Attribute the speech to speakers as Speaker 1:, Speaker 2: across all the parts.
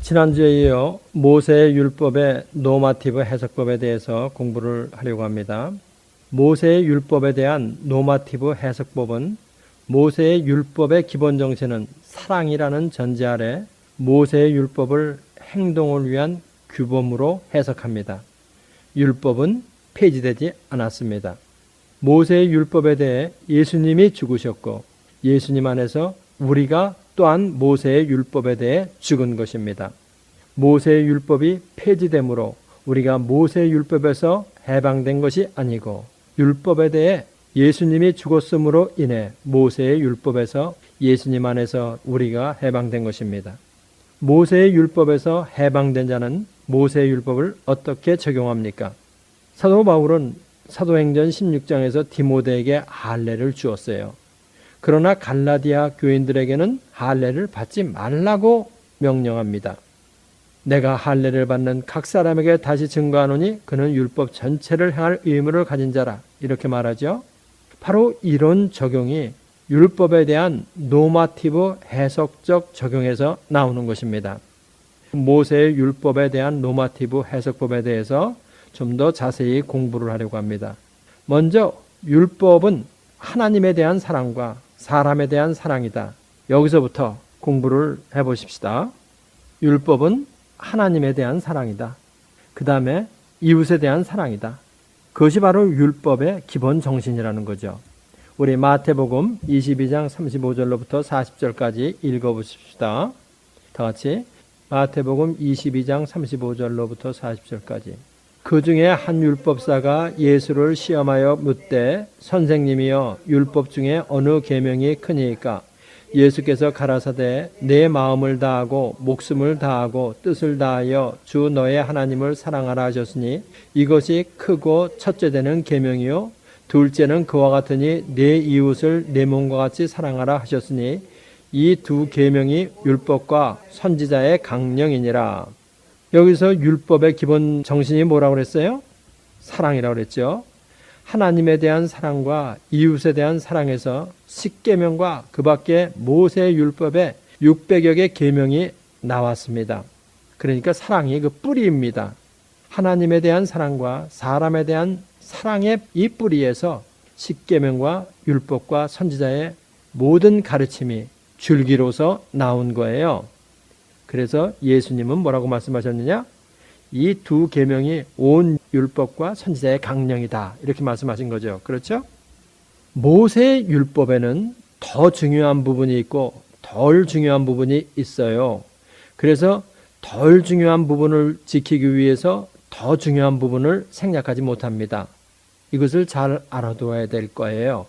Speaker 1: 지난주에 이어 모세의 율법의 노마티브 해석법에 대해서 공부를 하려고 합니다. 모세의 율법에 대한 노마티브 해석법은 모세의 율법의 기본 정신은 사랑이라는 전제 아래 모세의 율법을 행동을 위한 규범으로 해석합니다. 율법은 폐지되지 않았습니다. 모세의 율법에 대해 예수님이 죽으셨고 예수님 안에서 우리가 또한 모세의 율법에 대해 죽은 것입니다. 모세의 율법이 폐지되므로 우리가 모세의 율법에서 해방된 것이 아니고 율법에 대해 예수님이 죽었음으로 인해 모세의 율법에서 예수님 안에서 우리가 해방된 것입니다. 모세의 율법에서 해방된 자는 모세의 율법을 어떻게 적용합니까? 사도 바울은 사도행전 16장에서 디모데에게 할례를 주었어요. 그러나 갈라디아 교인들에게는 할례를 받지 말라고 명령합니다. 내가 할례를 받는 각 사람에게 다시 증거하노니 그는 율법 전체를 행할 의무를 가진 자라, 이렇게 말하죠. 바로 이런 적용이 율법에 대한 노마티브 해석적 적용에서 나오는 것입니다. 모세의 율법에 대한 노마티브 해석법에 대해서 좀 더 자세히 공부를 하려고 합니다. 먼저 율법은 하나님에 대한 사랑과 사람에 대한 사랑이다. 여기서부터 공부를 해보십시다. 율법은 하나님에 대한 사랑이다. 그 다음에 이웃에 대한 사랑이다. 그것이 바로 율법의 기본 정신이라는 거죠. 우리 마태복음 22장 35절로부터 40절까지 읽어보십시다. 다 같이 마태복음 22장 35절로부터 40절까지. 그 중에 한 율법사가 예수를 시험하여 묻되 선생님이여 율법 중에 어느 계명이 크니까? 예수께서 가라사대 내 마음을 다하고 목숨을 다하고 뜻을 다하여 주 너의 하나님을 사랑하라 하셨으니 이것이 크고 첫째 되는 계명이요 둘째는 그와 같으니 내 이웃을 내 몸과 같이 사랑하라 하셨으니 이 두 계명이 율법과 선지자의 강령이니라. 여기서 율법의 기본 정신이 뭐라고 그랬어요? 사랑이라고 그랬죠. 하나님에 대한 사랑과 이웃에 대한 사랑에서 10계명과 그 밖에 모세의 율법에 600여 개 계명이 나왔습니다. 그러니까 사랑이 그 뿌리입니다. 하나님에 대한 사랑과 사람에 대한 사랑의 이 뿌리에서 10계명과 율법과 선지자의 모든 가르침이 줄기로서 나온 거예요. 그래서 예수님은 뭐라고 말씀하셨느냐? 이 두 계명이 온 율법과 선지자의 강령이다. 이렇게 말씀하신 거죠. 그렇죠? 모세의 율법에는 더 중요한 부분이 있고 덜 중요한 부분이 있어요. 그래서 덜 중요한 부분을 지키기 위해서 더 중요한 부분을 생략하지 못합니다. 이것을 잘 알아둬야 될 거예요.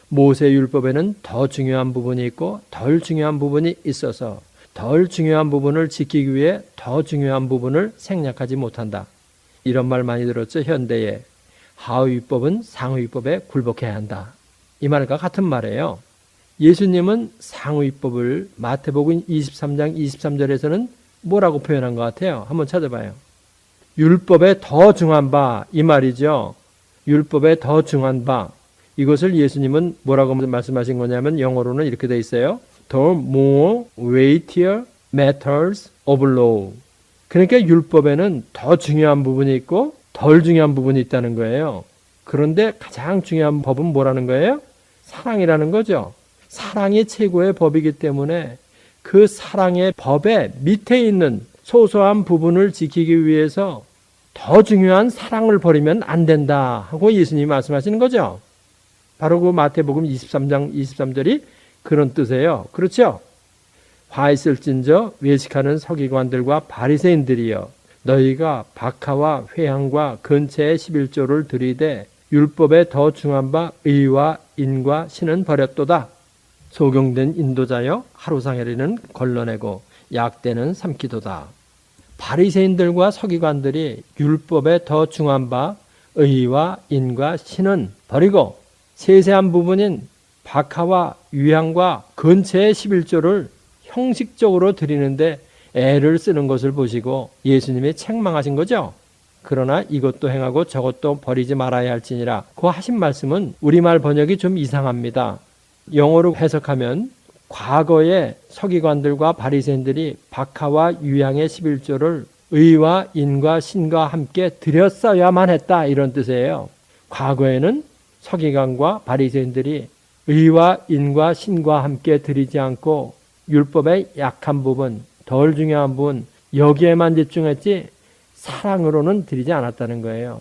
Speaker 1: 모세의 율법에는 더 중요한 부분이 있고 덜 중요한 부분이 있어서 덜 중요한 부분을 지키기 위해 더 중요한 부분을 생략하지 못한다. 이런 말 많이 들었죠. 현대에 하위법은 상위법에 굴복해야 한다. 이 말과 같은 말이에요. 예수님은 상위법을 마태복음 23장 23절에서는 뭐라고 표현한 것 같아요? 한번 찾아봐요. 율법에 더 중한 바, 이 말이죠. 율법에 더 중한 바. 이것을 예수님은 뭐라고 말씀하신 거냐면 영어로는 이렇게 돼 있어요. The more weightier matters of law. 그러니까 율법에는 더 중요한 부분이 있고 덜 중요한 부분이 있다는 거예요. 그런데 가장 중요한 법은 뭐라는 거예요? 사랑이라는 거죠. 사랑이 최고의 법이기 때문에 그 사랑의 법의 밑에 있는 소소한 부분을 지키기 위해서 더 중요한 사랑을 버리면 안 된다 하고 예수님이 말씀하시는 거죠. 바로 그 마태복음 23장 23절이 그런 뜻이에요. 그렇죠? 화 있을진저 외식하는 서기관들과 바리새인들이여 너희가 박하와 회향과 근처의 11조를 들이되 율법에 더 중한 바 의와 인과 신은 버렸도다. 소경된 인도자여 하루상해리는 걸러내고 약대는 삼키도다. 바리새인들과 서기관들이 율법에 더 중한 바 의와 인과 신은 버리고 세세한 부분인 박하와 유향과 근처의 11조를 형식적으로 드리는데 애를 쓰는 것을 보시고 예수님이 책망하신 거죠. 그러나 이것도 행하고 저것도 버리지 말아야 할지니라. 그 하신 말씀은 우리말 번역이 좀 이상합니다. 영어로 해석하면 과거에 서기관들과 바리새인들이 박하와 유향의 11조를 의와 인과 신과 함께 드렸어야만 했다, 이런 뜻이에요. 과거에는 서기관과 바리새인들이 의와 인과 신과 함께 드리지 않고 율법의 약한 부분, 덜 중요한 부분, 여기에만 집중했지 사랑으로는 드리지 않았다는 거예요.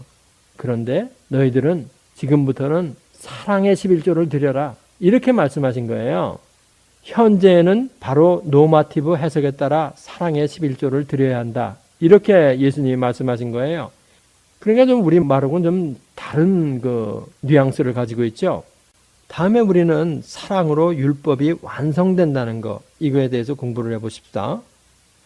Speaker 1: 그런데 너희들은 지금부터는 사랑의 11조를 드려라, 이렇게 말씀하신 거예요. 현재는 바로 노마티브 해석에 따라 사랑의 11조를 드려야 한다, 이렇게 예수님이 말씀하신 거예요. 그러니까 좀 우리 말하고는 좀 다른 뉘앙스를 가지고 있죠. 다음에 우리는 사랑으로 율법이 완성된다는 거, 이거에 대해서 공부를 해보십시다.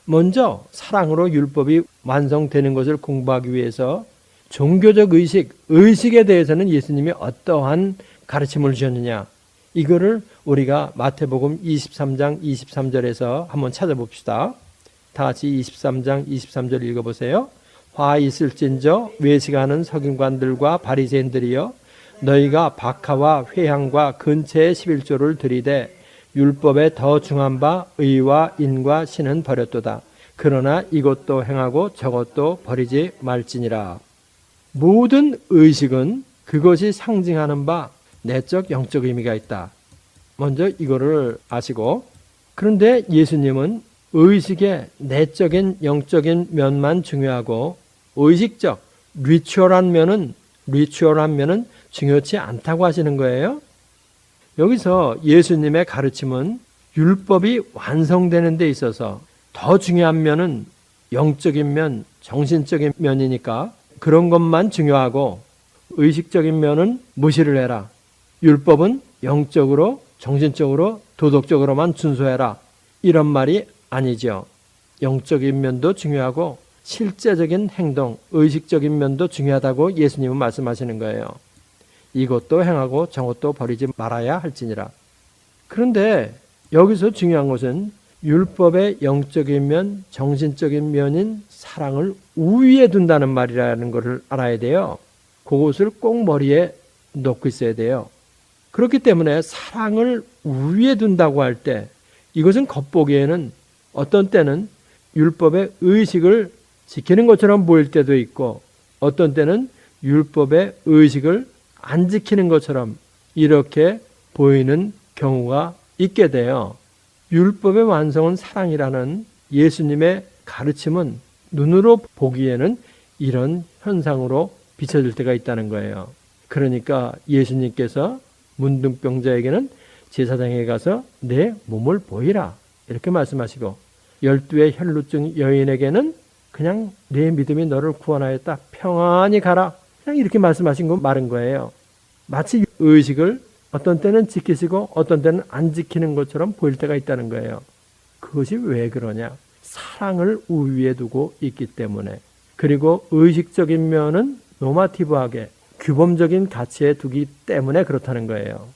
Speaker 1: 먼저 사랑으로 율법이 완성되는 것을 공부하기 위해서 종교적 의식에 대해서는 예수님이 어떠한 가르침을 주셨느냐, 이거를 우리가 마태복음 23장 23절에서 한번 찾아봅시다. 다 같이 23장 23절 읽어보세요. 화 있을진저 외식하는 서기관들과 바리새인들이여, 너희가 박하와 회향과 근체의 11조를 드리되 율법에 더 중한 바 의와 인과 신은 버렸도다. 그러나 이것도 행하고 저것도 버리지 말지니라. 모든 의식은 그것이 상징하는 바 내적 영적 의미가 있다. 먼저 이거를 아시고, 그런데 예수님은 의식의 내적인 영적인 면만 중요하고 의식적 리추얼한 면은 중요치 않다고 하시는 거예요. 여기서 예수님의 가르침은 율법이 완성되는 데 있어서 더 중요한 면은 영적인 면, 정신적인 면이니까 그런 것만 중요하고 의식적인 면은 무시를 해라. 율법은 영적으로, 정신적으로, 도덕적으로만 준수해라, 이런 말이 아니죠. 영적인 면도 중요하고 실제적인 행동, 의식적인 면도 중요하다고 예수님은 말씀하시는 거예요. 이것도 행하고 저것도 버리지 말아야 할지니라. 그런데 여기서 중요한 것은 율법의 영적인 면, 정신적인 면인 사랑을 우위에 둔다는 말이라는 것을 알아야 돼요. 그것을 꼭 머리에 놓고 있어야 돼요. 그렇기 때문에 사랑을 우위에 둔다고 할 때 이것은 겉보기에는 어떤 때는 율법의 의식을 지키는 것처럼 보일 때도 있고 어떤 때는 율법의 의식을 안 지키는 것처럼 이렇게 보이는 경우가 있게 돼요. 율법의 완성은 사랑이라는 예수님의 가르침은 눈으로 보기에는 이런 현상으로 비춰질 때가 있다는 거예요. 그러니까 예수님께서 문둥병자에게는 제사장에 가서 내 몸을 보이라, 이렇게 말씀하시고 12의 혈루증 여인에게는 그냥 내 믿음이 너를 구원하였다, 평안히 가라, 그냥 이렇게 말씀하신 거 말은 거예요. 마치 의식을 어떤 때는 지키시고 어떤 때는 안 지키는 것처럼 보일 때가 있다는 거예요. 그것이 왜 그러냐? 사랑을 우위에 두고 있기 때문에. 그리고 의식적인 면은 노마티브하게 규범적인 가치에 두기 때문에 그렇다는 거예요.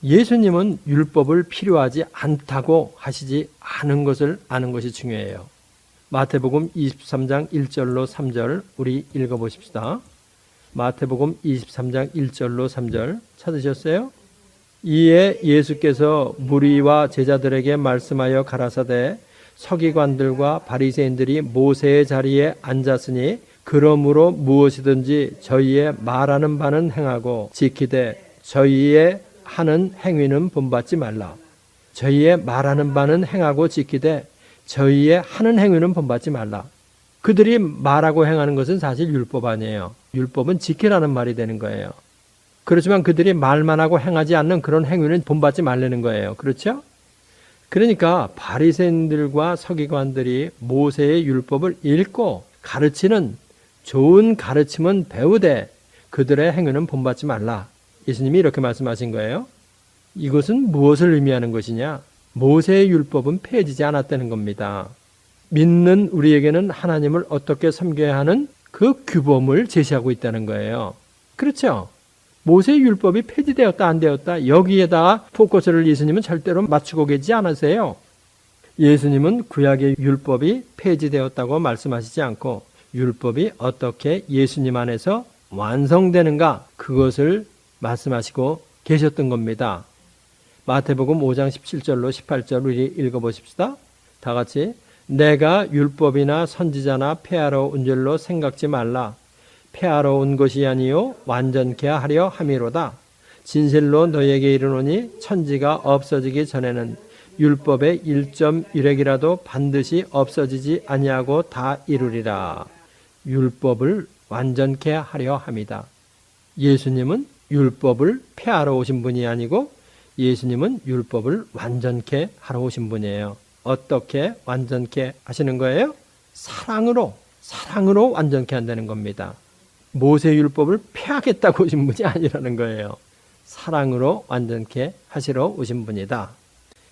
Speaker 1: 예수님은 율법을 필요하지 않다고 하시지 않은 것을 아는 것이 중요해요. 마태복음 23장 1절로 3절 우리 읽어보십시다. 마태복음 23장 1절로 3절 찾으셨어요? 이에 예수께서 무리와 제자들에게 말씀하여 가라사대 서기관들과 바리새인들이 모세의 자리에 앉았으니 그러므로 무엇이든지 저희의 말하는 바는 행하고 지키되 저희의 하는 행위는 본받지 말라. 저희의 말하는 바는 행하고 지키되 저희의 하는 행위는 본받지 말라. 그들이 말하고 행하는 것은 사실 율법 아니에요. 율법은 지키라는 말이 되는 거예요. 그렇지만 그들이 말만 하고 행하지 않는 그런 행위는 본받지 말라는 거예요. 그렇죠? 그러니까 바리새인들과 서기관들이 모세의 율법을 읽고 가르치는 좋은 가르침은 배우되 그들의 행위는 본받지 말라. 예수님이 이렇게 말씀하신 거예요. 이것은 무엇을 의미하는 것이냐? 모세의 율법은 폐해지지 않았다는 겁니다. 믿는 우리에게는 하나님을 어떻게 섬겨야 하는 그 규범을 제시하고 있다는 거예요. 그렇죠? 모세의 율법이 폐지되었다 안 되었다 여기에다가 포커스를 예수님은 절대로 맞추고 계시지 않으세요. 예수님은 구약의 율법이 폐지되었다고 말씀하시지 않고 율법이 어떻게 예수님 안에서 완성되는가 그것을 말씀하시고 계셨던 겁니다. 마태복음 5장 17절로 18절 우리 읽어보십시다. 다 같이. 내가 율법이나 선지자나 폐하러 온 줄로 생각지 말라. 폐하러 온 것이 아니요 완전케 하려 함이로다. 진실로 너에게 이르노니 천지가 없어지기 전에는 율법의 1.1획이라도 반드시 없어지지 아니하고 다 이루리라. 율법을 완전케 하려 함이다. 예수님은 율법을 폐하러 오신 분이 아니고 예수님은 율법을 완전케 하러 오신 분이에요. 어떻게 완전케 하시는 거예요? 사랑으로 완전케 한다는 겁니다. 모세 율법을 폐하겠다고 오신 분이 아니라는 거예요. 사랑으로 완전케 하시러 오신 분이다.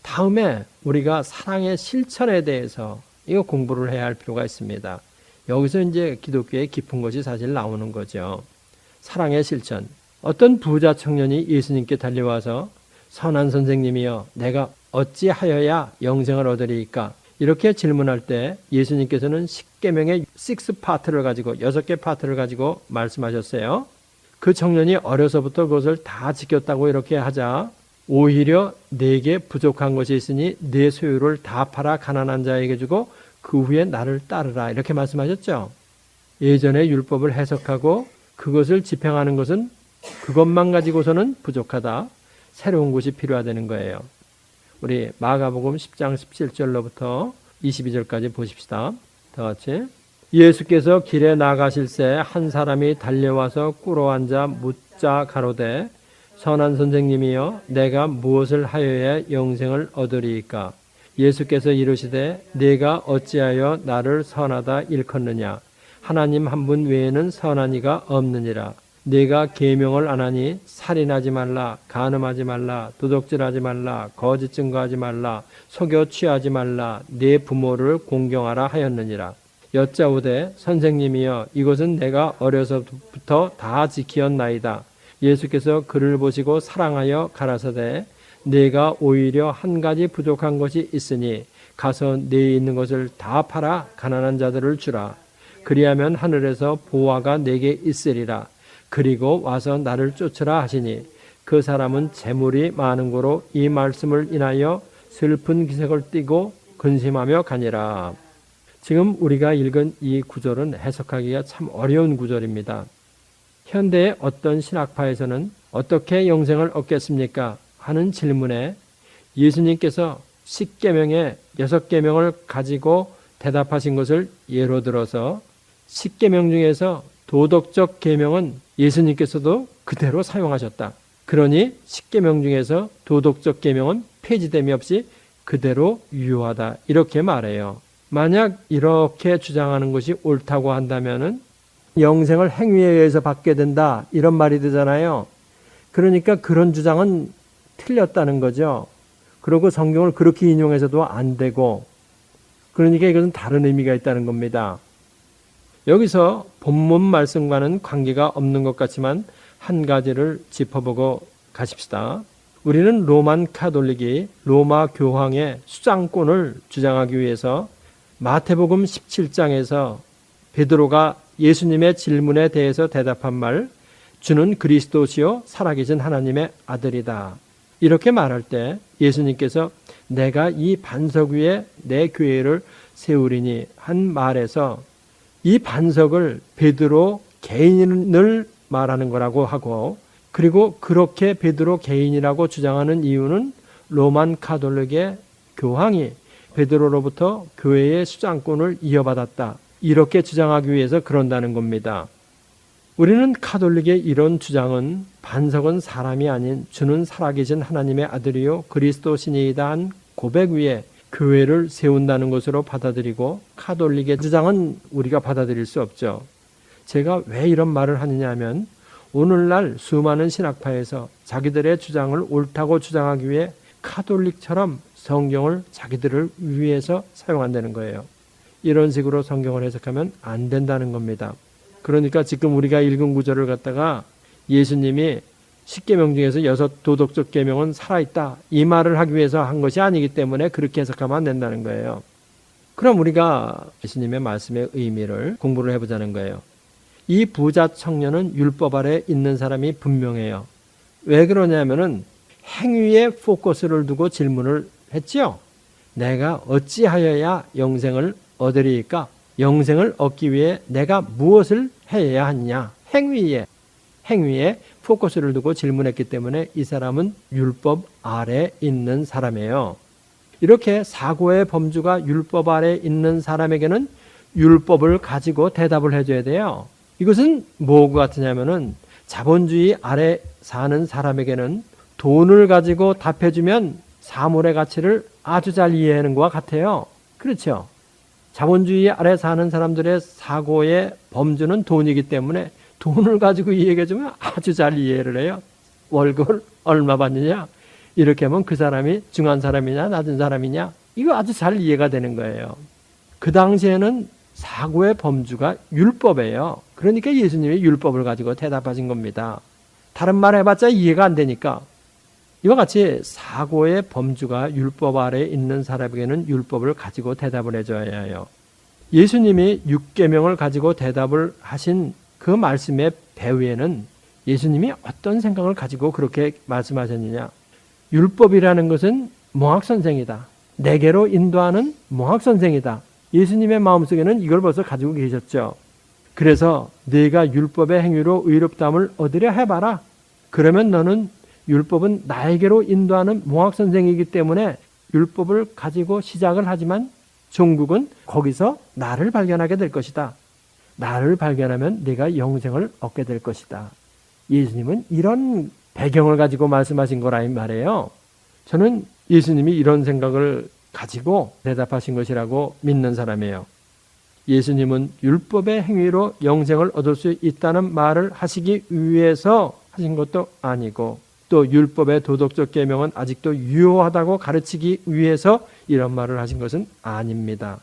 Speaker 1: 다음에 우리가 사랑의 실천에 대해서 이거 공부를 해야 할 필요가 있습니다. 여기서 이제 기독교의 깊은 것이 사실 나오는 거죠. 사랑의 실천. 어떤 부자 청년이 예수님께 달려와서 선한 선생님이여 내가 어찌하여야 영생을 얻으리이까? 이렇게 질문할 때 예수님께서는 10계명의 6파트를 가지고 6개 파트를 가지고 말씀하셨어요. 그 청년이 어려서부터 그것을 다 지켰다고 이렇게 하자 오히려 내게 부족한 것이 있으니 내 소유를 다 팔아 가난한 자에게 주고 그 후에 나를 따르라 이렇게 말씀하셨죠. 예전에 율법을 해석하고 그것을 집행하는 것은 그것만 가지고서는 부족하다. 새로운 것이 필요하다는 거예요. 우리 마가복음 10장 17절로부터 22절까지 보십시다. 다 같이. 예수께서 길에 나가실새 한 사람이 달려와서 꿇어앉아 묻자 가로되 선한 선생님이여 내가 무엇을 하여야 영생을 얻으리이까? 예수께서 이르시되 내가 어찌하여 나를 선하다 일컫느냐? 하나님 한 분 외에는 선한 이가 없느니라. 내가 계명을 안 하니 살인하지 말라, 간음하지 말라, 도둑질하지 말라, 거짓 증거하지 말라, 속여 취하지 말라, 내 부모를 공경하라 하였느니라. 여짜오되 선생님이여 이것은 내가 어려서부터 다 지키었나이다. 예수께서 그를 보시고 사랑하여 가라사대 내가 오히려 한 가지 부족한 것이 있으니 가서 내 있는 것을 다 팔아 가난한 자들을 주라. 그리하면 하늘에서 보화가 내게 있으리라. 그리고 와서 나를 쫓으라 하시니 그 사람은 재물이 많은 고로 이 말씀을 인하여 슬픈 기색을 띠고 근심하며 가니라. 지금 우리가 읽은 이 구절은 해석하기가 참 어려운 구절입니다. 현대의 어떤 신학파에서는 어떻게 영생을 얻겠습니까? 하는 질문에 예수님께서 10계명의 6계명을 가지고 대답하신 것을 예로 들어서 10계명 중에서 도덕적 계명은 예수님께서도 그대로 사용하셨다. 그러니 10계명 중에서 도덕적 계명은 폐지됨이 없이 그대로 유효하다. 이렇게 말해요. 만약 이렇게 주장하는 것이 옳다고 한다면은 영생을 행위에 의해서 받게 된다. 이런 말이 되잖아요. 그러니까 그런 주장은 틀렸다는 거죠. 그리고 성경을 그렇게 인용해서도 안 되고 그러니까 이것은 다른 의미가 있다는 겁니다. 여기서 본문 말씀과는 관계가 없는 것 같지만 한 가지를 짚어보고 가십시다. 우리는 로만 카톨릭이 로마 교황의 수장권을 주장하기 위해서 마태복음 17장에서 베드로가 예수님의 질문에 대해서 대답한 말, 주는 그리스도시요 살아계신 하나님의 아들이다. 이렇게 말할 때 예수님께서 내가 이 반석 위에 내 교회를 세우리니 한 말에서 이 반석을 베드로 개인을 말하는 거라고 하고 그리고 그렇게 베드로 개인이라고 주장하는 이유는 로만 카톨릭의 교황이 베드로로부터 교회의 수장권을 이어받았다. 이렇게 주장하기 위해서 그런다는 겁니다. 우리는 카톨릭의 이런 주장은 반석은 사람이 아닌 주는 살아계신 하나님의 아들이요 그리스도신이다 한 고백 위에 교회를 세운다는 것으로 받아들이고 카톨릭의 주장은 우리가 받아들일 수 없죠. 제가 왜 이런 말을 하느냐 하면 오늘날 수많은 신학파에서 자기들의 주장을 옳다고 주장하기 위해 카톨릭처럼 성경을 자기들을 위해서 사용한다는 거예요. 이런 식으로 성경을 해석하면 안 된다는 겁니다. 그러니까 지금 우리가 읽은 구절을 갖다가 예수님이 10계명 중에서 6 도덕적 계명은 살아있다. 이 말을 하기 위해서 한 것이 아니기 때문에 그렇게 해석하면 안 된다는 거예요. 그럼 우리가 예수님의 말씀의 의미를 공부를 해보자는 거예요. 이 부자 청년은 율법 아래 있는 사람이 분명해요. 왜 그러냐면은 행위에 포커스를 두고 질문을 했지요. 내가 어찌하여야 영생을 얻으리이까? 영생을 얻기 위해 내가 무엇을 해야 하느냐? 행위에 포커스를 두고 질문했기 때문에 이 사람은 율법 아래 있는 사람이에요. 이렇게 사고의 범주가 율법 아래 있는 사람에게는 율법을 가지고 대답을 해줘야 돼요. 이것은 뭐가 같으냐면은 자본주의 아래 사는 사람에게는 돈을 가지고 답해주면 사물의 가치를 아주 잘 이해하는 것과 같아요. 그렇죠? 자본주의 아래 사는 사람들의 사고의 범주는 돈이기 때문에 돈을 가지고 이야기해주면 아주 잘 이해를 해요. 월급을 얼마 받느냐? 이렇게 하면 그 사람이 중한 사람이냐 낮은 사람이냐? 이거 아주 잘 이해가 되는 거예요. 그 당시에는 사고의 범주가 율법이에요. 그러니까 예수님이 율법을 가지고 대답하신 겁니다. 다른 말 해봤자 이해가 안 되니까. 이와 같이 사고의 범주가 율법 아래에 있는 사람에게는 율법을 가지고 대답을 해줘야 해요. 예수님이 6계명을 가지고 대답을 하신 그 말씀의 배후에는 예수님이 어떤 생각을 가지고 그렇게 말씀하셨느냐. 율법이라는 것은 몽학선생이다. 내게로 인도하는 몽학선생이다. 예수님의 마음속에는 이걸 벌써 가지고 계셨죠. 그래서 네가 율법의 행위로 의롭다함을 얻으려 해봐라. 그러면 너는 율법은 나에게로 인도하는 몽학선생이기 때문에 율법을 가지고 시작을 하지만 종국은 거기서 나를 발견하게 될 것이다. 나를 발견하면 네가 영생을 얻게 될 것이다. 예수님은 이런 배경을 가지고 말씀하신 거라 이 말이에요. 저는 예수님이 이런 생각을 가지고 대답하신 것이라고 믿는 사람이에요. 예수님은 율법의 행위로 영생을 얻을 수 있다는 말을 하시기 위해서 하신 것도 아니고 또 율법의 도덕적 계명은 아직도 유효하다고 가르치기 위해서 이런 말을 하신 것은 아닙니다.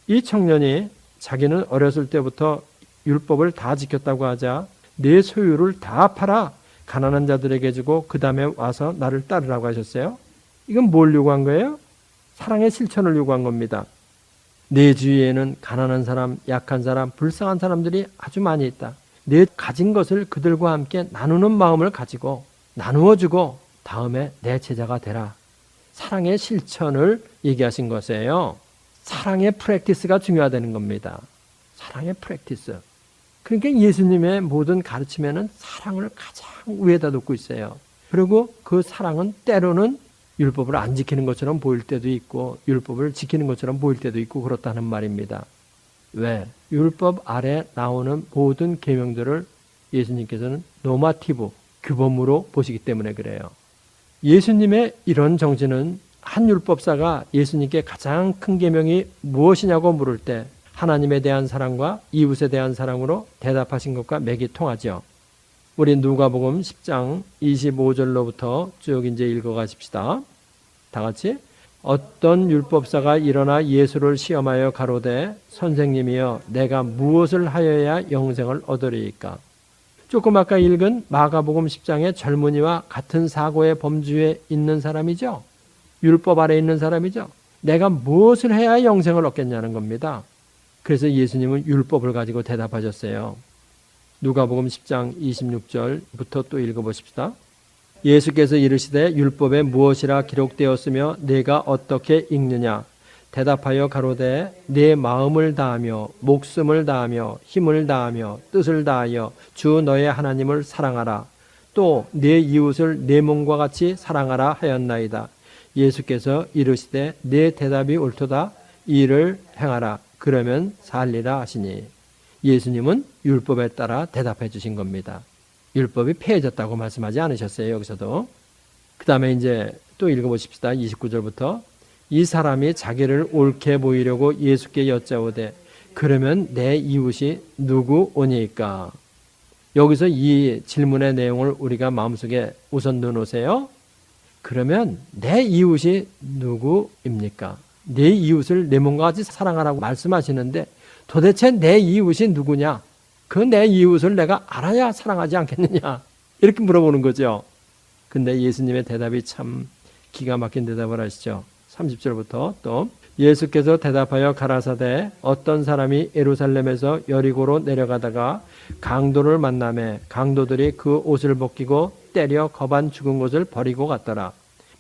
Speaker 1: 이 청년이 자기는 어렸을 때부터 율법을 다 지켰다고 하자 내 소유를 다 팔아 가난한 자들에게 주고 그 다음에 와서 나를 따르라고 하셨어요. 이건 뭘 요구한 거예요? 사랑의 실천을 요구한 겁니다. 내 주위에는 가난한 사람, 약한 사람, 불쌍한 사람들이 아주 많이 있다. 내 가진 것을 그들과 함께 나누는 마음을 가지고 나누어주고 다음에 내 제자가 되라. 사랑의 실천을 얘기하신 것이에요. 사랑의 프랙티스가 중요하다는 겁니다. 사랑의 프랙티스. 그러니까 예수님의 모든 가르침에는 사랑을 가장 위에다 놓고 있어요. 그리고 그 사랑은 때로는 율법을 안 지키는 것처럼 보일 때도 있고 율법을 지키는 것처럼 보일 때도 있고 그렇다는 말입니다. 왜? 율법 아래 나오는 모든 계명들을 예수님께서는 노마티브, 규범으로 보시기 때문에 그래요. 예수님의 이런 정신은 한 율법사가 예수님께 가장 큰 계명이 무엇이냐고 물을 때 하나님에 대한 사랑과 이웃에 대한 사랑으로 대답하신 것과 맥이 통하죠. 우리 누가복음 10장 25절로부터 쭉 이제 읽어가십시다. 다 같이. 어떤 율법사가 일어나 예수를 시험하여 가로되 선생님이여 내가 무엇을 하여야 영생을 얻으리이까? 조금 아까 읽은 마가복음 10장의 젊은이와 같은 사고의 범주에 있는 사람이죠. 율법 아래 있는 사람이죠. 내가 무엇을 해야 영생을 얻겠냐는 겁니다. 그래서 예수님은 율법을 가지고 대답하셨어요. 누가복음 10장 26절부터 또 읽어보십시다. 예수께서 이르시되 율법에 무엇이라 기록되었으며 내가 어떻게 읽느냐? 대답하여 가로되 내 마음을 다하며 목숨을 다하며 힘을 다하며 뜻을 다하여 주 너의 하나님을 사랑하라. 또 내 이웃을 내 몸과 같이 사랑하라 하였나이다. 예수께서 이르시되 내 대답이 옳도다. 이를 행하라. 그러면 살리라 하시니. 예수님은 율법에 따라 대답해 주신 겁니다. 율법이 폐해졌다고 말씀하지 않으셨어요. 여기서도. 그 다음에 이제 또 읽어보십시다. 29절부터. 이 사람이 자기를 옳게 보이려고 예수께 여짜오되 그러면 내 이웃이 누구 오니까? 여기서 이 질문의 내용을 우리가 마음속에 우선 넣어놓으세요. 그러면 내 이웃이 누구입니까? 내 이웃을 내 몸과 같이 사랑하라고 말씀하시는데 도대체 내 이웃이 누구냐? 그 내 이웃을 내가 알아야 사랑하지 않겠느냐? 이렇게 물어보는 거죠. 근데 예수님의 대답이 참 기가 막힌 대답을 하시죠. 30절부터 또 예수께서 대답하여 가라사대 어떤 사람이 예루살렘에서 여리고로 내려가다가 강도를 만나매 강도들이 그 옷을 벗기고 때려 거반 죽은 것을 버리고 갔더라.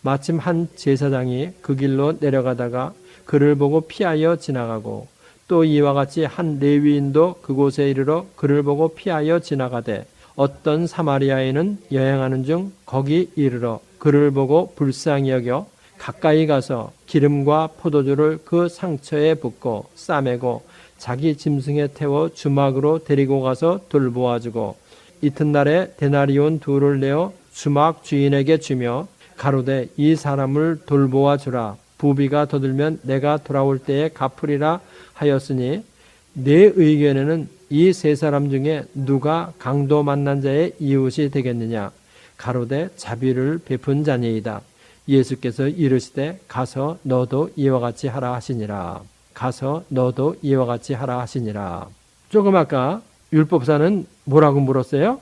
Speaker 1: 마침 한 제사장이 그 길로 내려가다가 그를 보고 피하여 지나가고 또 이와 같이 한 레위인도 그곳에 이르러 그를 보고 피하여 지나가되 어떤 사마리아인은 여행하는 중 거기 이르러 그를 보고 불쌍히 여겨 가까이 가서 기름과 포도주를 그 상처에 붓고 싸매고 자기 짐승에 태워 주막으로 데리고 가서 돌보아주고 이튿날에 데나리온 둘을 내어 주막 주인에게 주며 가로되 이 사람을 돌보아 주라. 부비가 더 들면 내가 돌아올 때에 갚으리라 하였으니 내 의견에는 이 세 사람 중에 누가 강도 만난 자의 이웃이 되겠느냐. 가로되 자비를 베푼 자니이다. 예수께서 이르시되 가서 너도 이와 같이 하라 하시니라. 가서 너도 이와 같이 하라 하시니라. 조금 아까 율법사는 뭐라고 물었어요?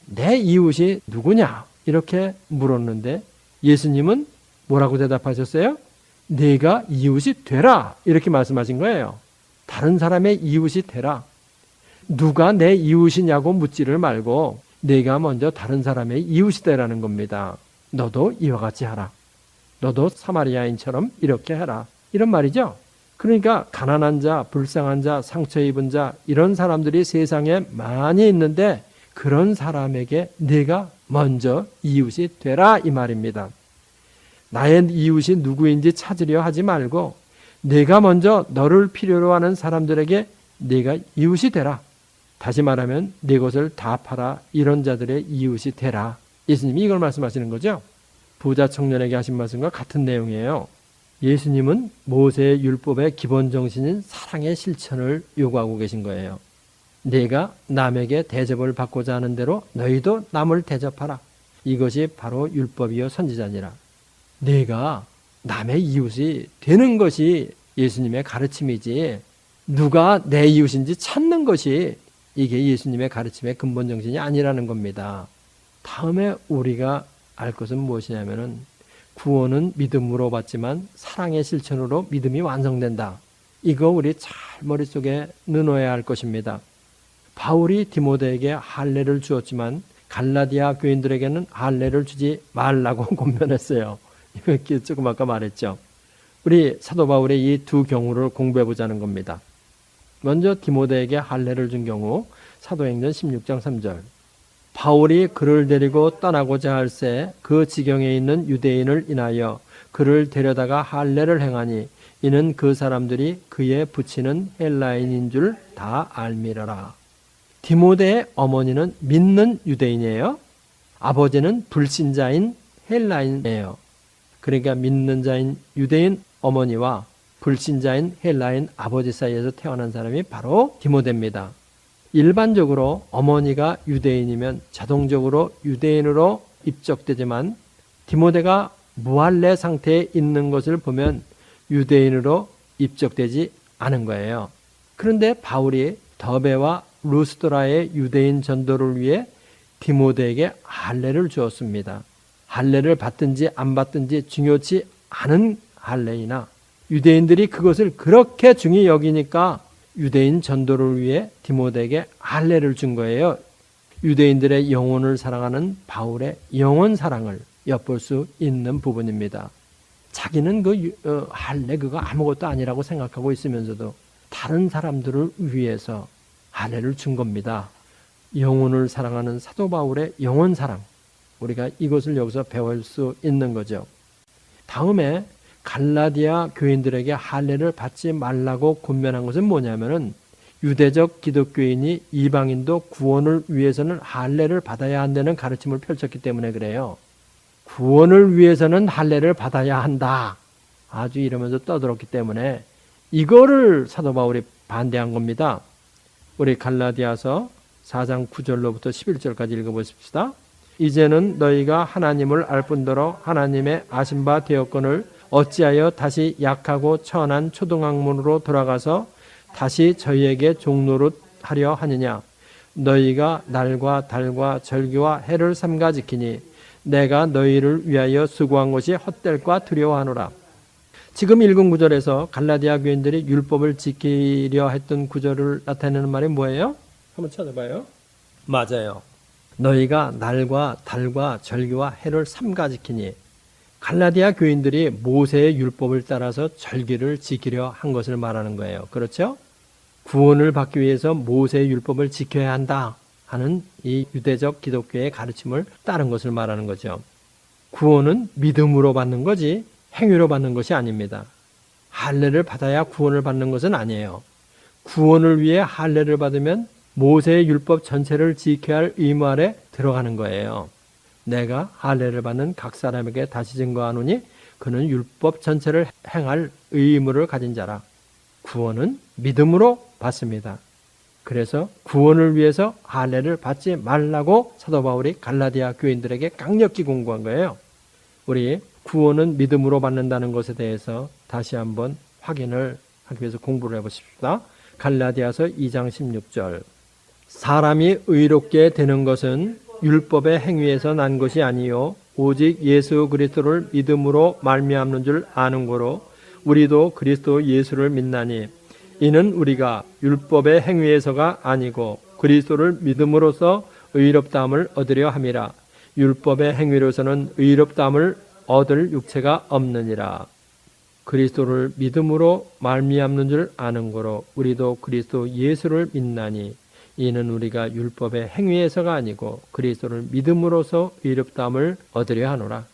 Speaker 1: 내 이웃이 누구냐? 이렇게 물었는데 예수님은 뭐라고 대답하셨어요? 네가 이웃이 되라. 이렇게 말씀하신 거예요. 다른 사람의 이웃이 되라. 누가 내 이웃이냐고 묻지를 말고 네가 먼저 다른 사람의 이웃이 되라는 겁니다. 너도 이와 같이 하라. 너도 사마리아인처럼 이렇게 해라. 이런 말이죠. 그러니까 가난한 자, 불쌍한 자, 상처 입은 자 이런 사람들이 세상에 많이 있는데 그런 사람에게 네가 먼저 이웃이 되라 이 말입니다. 나의 이웃이 누구인지 찾으려 하지 말고 내가 먼저 너를 필요로 하는 사람들에게 네가 이웃이 되라. 다시 말하면 네 것을 다 팔아 이런 자들의 이웃이 되라. 예수님이 이걸 말씀하시는 거죠. 부자 청년에게 하신 말씀과 같은 내용이에요. 예수님은 모세의 율법의 기본 정신인 사랑의 실천을 요구하고 계신 거예요. 네가 남에게 대접을 받고자 하는 대로 너희도 남을 대접하라. 이것이 바로 율법이요 선지자니라. 네가 남의 이웃이 되는 것이 예수님의 가르침이지 누가 내 이웃인지 찾는 것이 이게 예수님의 가르침의 근본 정신이 아니라는 겁니다. 다음에 우리가 알 것은 무엇이냐면은 구원은 믿음으로 받지만 사랑의 실천으로 믿음이 완성된다. 이거 우리 잘 머릿속에 넣어야 할 것입니다. 바울이 디모데에게 할례를 주었지만 갈라디아 교인들에게는 할례를 주지 말라고 권면했어요. 이렇게 조금 아까 말했죠. 우리 사도 바울의 이 두 경우를 공부해 보자는 겁니다. 먼저 디모데에게 할례를 준 경우 사도행전 16장 3절. 바울이 그를 데리고 떠나고자 할새 그 지경에 있는 유대인을 인하여 그를 데려다가 할례를 행하니 이는 그 사람들이 그의 부친은 헬라인인 줄 다 알미러라. 디모데의 어머니는 믿는 유대인이에요. 아버지는 불신자인 헬라인이에요. 그러니까 믿는 자인 유대인 어머니와 불신자인 헬라인 아버지 사이에서 태어난 사람이 바로 디모데입니다. 일반적으로 어머니가 유대인이면 자동적으로 유대인으로 입적되지만 디모데가 무할례 상태에 있는 것을 보면 유대인으로 입적되지 않은 거예요. 그런데 바울이 더베와 루스드라의 유대인 전도를 위해 디모데에게 할례를 주었습니다. 할례를 받든지 안 받든지 중요치 않은 할례이나 유대인들이 그것을 그렇게 중히 여기니까 유대인 전도를 위해 디모데에게 할례를 준 거예요. 유대인들의 영혼을 사랑하는 바울의 영혼 사랑을 엿볼 수 있는 부분입니다. 자기는 그 할례 그거 아무것도 아니라고 생각하고 있으면서도 다른 사람들을 위해서 할례를 준 겁니다. 영혼을 사랑하는 사도 바울의 영혼 사랑. 우리가 이것을 여기서 배울 수 있는 거죠. 다음에 갈라디아 교인들에게 할례를 받지 말라고 권면한 것은 뭐냐면은 유대적 기독교인이 이방인도 구원을 위해서는 할례를 받아야 한다는 가르침을 펼쳤기 때문에 그래요. 구원을 위해서는 할례를 받아야 한다. 아주 이러면서 떠들었기 때문에 이거를 사도 바울이 반대한 겁니다. 우리 갈라디아서 4장 9절로부터 11절까지 읽어보십시다. 이제는 너희가 하나님을 알 뿐더러 하나님의 아신 바 되었거늘 어찌하여 다시 약하고 천한 초등학문으로 돌아가서 다시 저희에게 종노릇 하려 하느냐. 너희가 날과 달과 절기와 해를 삼가 지키니 내가 너희를 위하여 수고한 것이 헛될까 두려워하노라. 지금 읽은 구절에서 갈라디아 교인들이 율법을 지키려 했던 구절을 나타내는 말이 뭐예요? 한번 찾아봐요. 맞아요. 너희가 날과 달과 절기와 해를 삼가 지키니 갈라디아 교인들이 모세의 율법을 따라서 절기를 지키려 한 것을 말하는 거예요. 그렇죠? 구원을 받기 위해서 모세의 율법을 지켜야 한다 하는 이 유대적 기독교의 가르침을 따른 것을 말하는 거죠. 구원은 믿음으로 받는 거지 행위로 받는 것이 아닙니다. 할례를 받아야 구원을 받는 것은 아니에요. 구원을 위해 할례를 받으면 모세의 율법 전체를 지켜야 할 의무 아래 들어가는 거예요. 내가 할례를 받는 각 사람에게 다시 증거하노니 그는 율법 전체를 행할 의무를 가진 자라. 구원은 믿음으로 받습니다. 그래서 구원을 위해서 할례를 받지 말라고 사도 바울이 갈라디아 교인들에게 강력히 공고한 거예요. 우리 구원은 믿음으로 받는다는 것에 대해서 다시 한번 확인을 하기 위해서 공부를 해보십시다. 갈라디아서 2장 16절. 사람이 의롭게 되는 것은 율법의 행위에서 난 것이 아니요 오직 예수 그리스도를 믿음으로 말미암는 줄 아는 거로 우리도 그리스도 예수를 믿나니 이는 우리가 율법의 행위에서가 아니고 그리스도를 믿음으로써 의롭다함을 얻으려 함이라. 율법의 행위로서는 의롭다함을 얻을 육체가 없느니라. 그리스도를 믿음으로 말미암는 줄 아는 거로 우리도 그리스도 예수를 믿나니 이는 우리가 율법의 행위에서가 아니고 그리스도를 믿음으로써 의롭다함을 얻으려 하노라.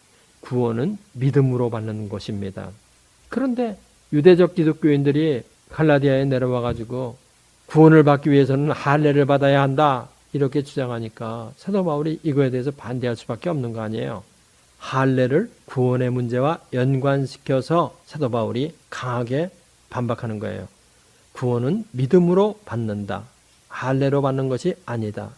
Speaker 1: 구원은 믿음으로 받는 것입니다. 그런데 유대적 기독교인들이 갈라디아에 내려와 가지고 구원을 받기 위해서는 할례를 받아야 한다 이렇게 주장하니까 사도 바울이 이거에 대해서 반대할 수밖에 없는 거 아니에요. 할례를 구원의 문제와 연관시켜서 사도 바울이 강하게 반박하는 거예요. 구원은 믿음으로 받는다. 할례로 받는 것이 아니다.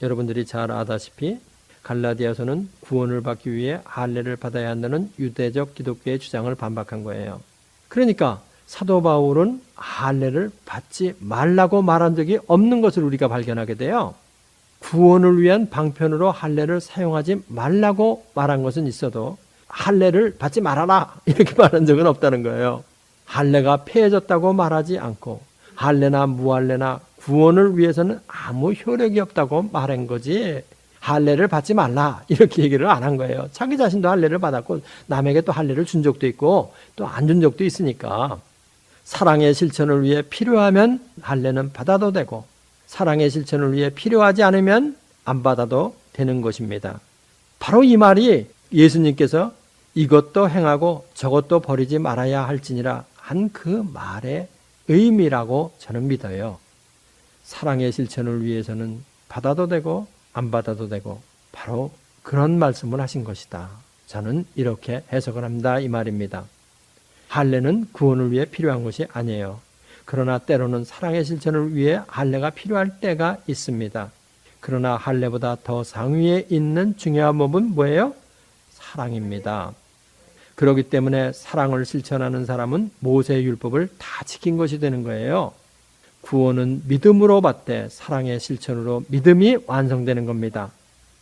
Speaker 1: 여러분들이 잘 아다시피 갈라디아서는 구원을 받기 위해 할례를 받아야 한다는 유대적 기독교의 주장을 반박한 거예요. 그러니까 사도 바울은 할례를 받지 말라고 말한 적이 없는 것을 우리가 발견하게 돼요. 구원을 위한 방편으로 할례를 사용하지 말라고 말한 것은 있어도 할례를 받지 말아라 이렇게 말한 적은 없다는 거예요. 할례가 폐해졌다고 말하지 않고 할례나 무할례나 구원을 위해서는 아무 효력이 없다고 말한 거지 할례를 받지 말라 이렇게 얘기를 안 한 거예요. 자기 자신도 할례를 받았고 남에게 또 할례를 준 적도 있고 또 안 준 적도 있으니까 사랑의 실천을 위해 필요하면 할례는 받아도 되고 사랑의 실천을 위해 필요하지 않으면 안 받아도 되는 것입니다. 바로 이 말이 예수님께서 이것도 행하고 저것도 버리지 말아야 할지니라 한 그 말의 의미라고 저는 믿어요. 사랑의 실천을 위해서는 받아도 되고 안 받아도 되고 바로 그런 말씀을 하신 것이다. 저는 이렇게 해석을 합니다. 이 말입니다. 할례는 구원을 위해 필요한 것이 아니에요. 그러나 때로는 사랑의 실천을 위해 할례가 필요할 때가 있습니다. 그러나 할례보다 더 상위에 있는 중요한 법은 뭐예요? 사랑입니다. 그렇기 때문에 사랑을 실천하는 사람은 모세의 율법을 다 지킨 것이 되는 거예요. 구원은 믿음으로 받되 사랑의 실천으로 믿음이 완성되는 겁니다.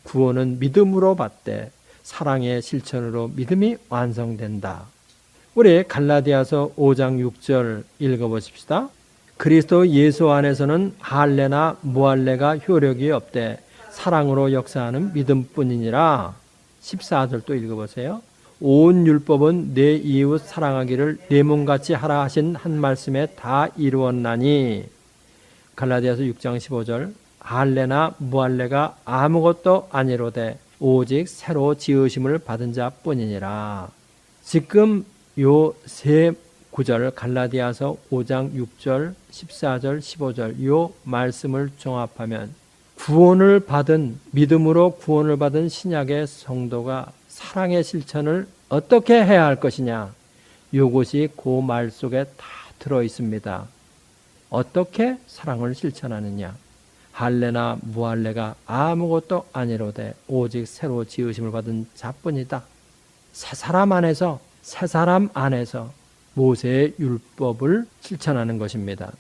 Speaker 1: 구원은 믿음으로 받되 사랑의 실천으로 믿음이 완성된다. 우리 갈라디아서 5장 6절 읽어보십시다. 그리스도 예수 안에서는 할례나 무할례가 효력이 없되 사랑으로 역사하는 믿음뿐이니라. 14절 또 읽어보세요. 온 율법은 내 이웃 사랑하기를 내 몸같이 하라 하신 한 말씀에 다 이루었나니. 갈라디아서 6장 15절 할례나 무할례가 아무것도 아니로되 오직 새로 지으심을 받은 자뿐이니라. 지금 요 세 구절 갈라디아서 5장 6절 14절 15절 요 말씀을 종합하면 구원을 받은 믿음으로 구원을 받은 신약의 성도가 사랑의 실천을 어떻게 해야 할 것이냐 요것이 그 말 속에 다 들어 있습니다. 어떻게 사랑을 실천하느냐 할례나 무할례가 아무것도 아니로되 오직 새로 지으심을 받은 자뿐이다. 새 사람 안에서 모세의 율법을 실천하는 것입니다.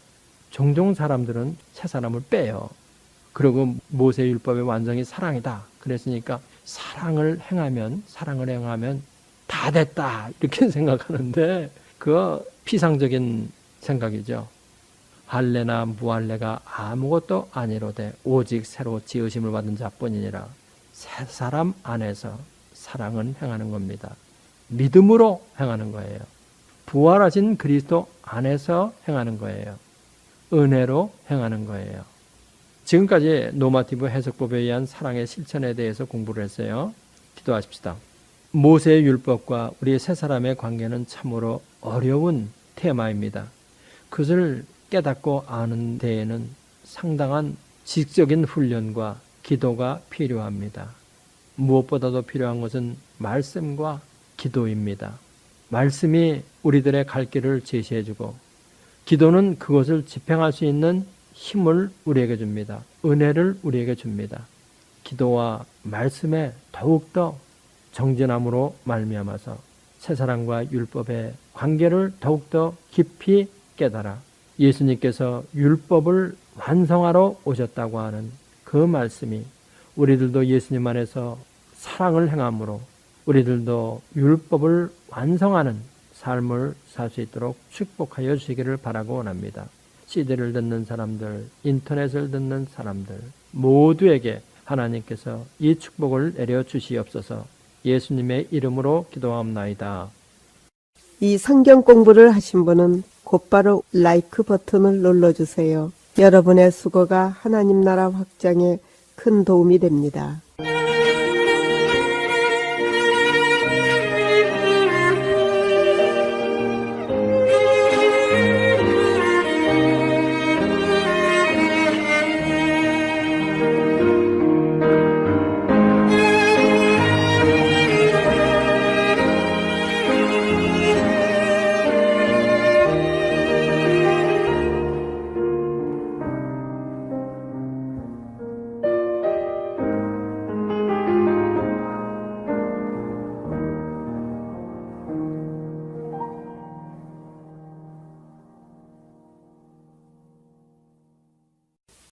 Speaker 1: 종종 사람들은 새 사람을 빼요. 그리고 모세의 율법의 완성이 사랑이다. 그랬으니까 사랑을 행하면 다 됐다 이렇게 생각하는데 그거 피상적인 생각이죠. 할례나 무할례가 아무것도 아니로되 오직 새로 지으심을 받은 자뿐이니라. 새 사람 안에서 사랑은 행하는 겁니다. 믿음으로 행하는 거예요. 부활하신 그리스도 안에서 행하는 거예요. 은혜로 행하는 거예요. 지금까지 노마티브 해석법에 의한 사랑의 실천에 대해서 공부를 했어요. 기도하십시다. 모세의 율법과 우리 세 사람의 관계는 참으로 어려운 테마입니다. 그것을 깨닫고 아는 데에는 상당한 지식적인 훈련과 기도가 필요합니다. 무엇보다도 필요한 것은 말씀과 기도입니다. 말씀이 우리들의 갈 길을 제시해주고 기도는 그것을 집행할 수 있는 힘을 우리에게 줍니다. 은혜를 우리에게 줍니다. 기도와 말씀에 더욱더 정진함으로 말미암아서 새사랑과 율법의 관계를 더욱더 깊이 깨달아 예수님께서 율법을 완성하러 오셨다고 하는 그 말씀이 우리들도 예수님 안에서 사랑을 행함으로 우리들도 율법을 완성하는 삶을 살 수 있도록 축복하여 주시기를 바라고 원합니다. CD를 듣는 사람들, 인터넷을 듣는 사람들 모두에게 하나님께서 이 축복을 내려 주시옵소서. 예수님의 이름으로 기도합나이다.
Speaker 2: 이 성경 공부를 하신 분은 곧바로 라이크 버튼을 눌러주세요. 여러분의 수고가 하나님 나라 확장에 큰 도움이 됩니다.